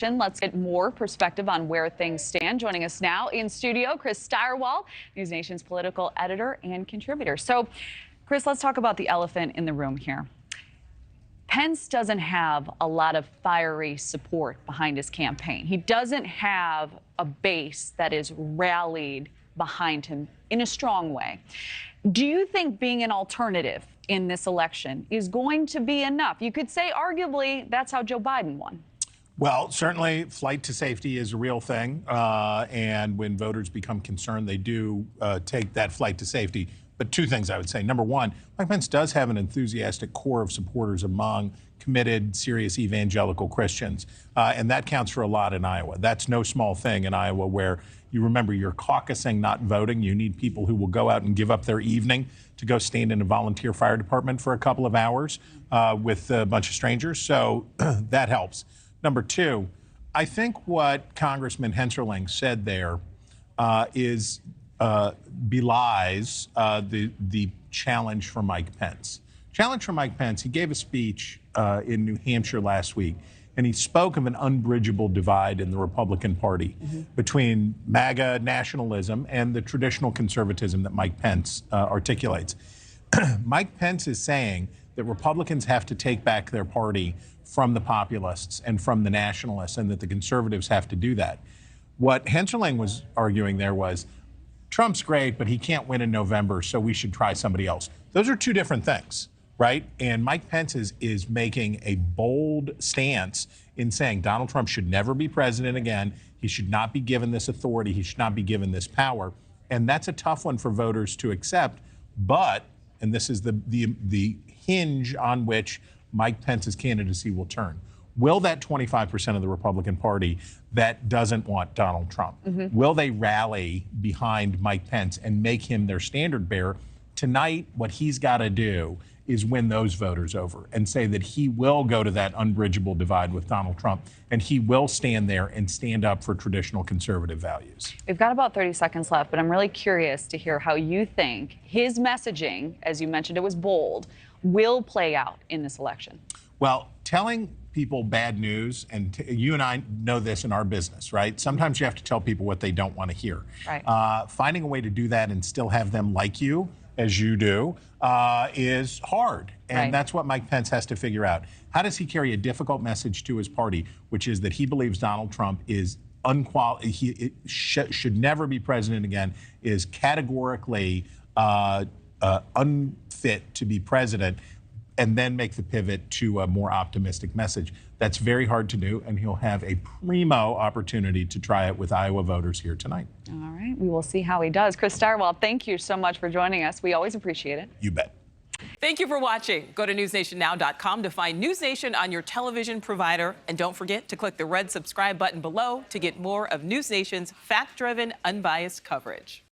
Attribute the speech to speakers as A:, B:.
A: Let's get more perspective on where things stand. Joining us now in studio, Chris Stirewalt, NewsNation's political editor and contributor. So, Chris, let's talk about the elephant in the room here. Pence doesn't have a lot of fiery support behind his campaign. He doesn't have a base that is rallied behind him in a strong way. Do you think being an alternative in this election is going to be enough? You could say, arguably, that's how Joe Biden won.
B: Well, certainly flight to safety is a real thing. And when voters become concerned, they do take that flight to safety. But two things I would say. Number one, Mike Pence does have an enthusiastic core of supporters among committed, serious evangelical Christians. And that counts for a lot in Iowa. That's no small thing in Iowa, where you remember you're caucusing, not voting. You need people who will go out and give up their evening to go stand in a volunteer fire department for a couple of hours with a bunch of strangers. So that helps. Number two, I think what Congressman Hensarling said there belies the challenge for Mike Pence. Challenge for Mike Pence, he gave a speech in New Hampshire last week, and he spoke of an unbridgeable divide in the Republican Party between MAGA nationalism and the traditional conservatism that Mike Pence articulates. Mike Pence is saying that Republicans have to take back their party from the populists and from the nationalists, and that the conservatives have to do that. What Hensarling was arguing there was, Trump's great, but he can't win in November, so we should try somebody else. Those are two different things, right? And Mike Pence is making a bold stance in saying Donald Trump should never be president again. He should not be given this authority. He should not be given this power. And that's a tough one for voters to accept. But, and this is the hinge on which Mike Pence's candidacy will turn. Will that 25% of the Republican Party that doesn't want Donald Trump, will they rally behind Mike Pence and make him their standard bearer? Tonight, what he's got to do is win those voters over and say that he will go to that unbridgeable divide with Donald Trump, and he will stand there and stand up for traditional conservative values.
A: We've got about 30 seconds left, but I'm really curious to hear how you think his messaging, as you mentioned, it was bold, will play out in this election.
B: Well, telling people bad news, and you and I know this in our business, right? Sometimes you have to tell people what they don't want to hear.
A: Right.
B: Finding a way to do that and still have them like you, as you do, is hard. And that's what Mike Pence has to figure out. How does he carry a difficult message to his party, which is that he believes Donald Trump is should never be president again, is categorically unfit to be president, and then make the pivot to a more optimistic message? That's very hard to do, and he'll have a primo opportunity to try it with Iowa voters here tonight.
A: All right, we will see how he does. Chris Stirewalt, thank you so much for joining us. We always appreciate it.
B: You bet.
C: Thank you for watching. Go to newsnationnow.com to find News Nation on your television provider. And don't forget to click the red subscribe button below to get more of News Nation's fact-driven, unbiased coverage.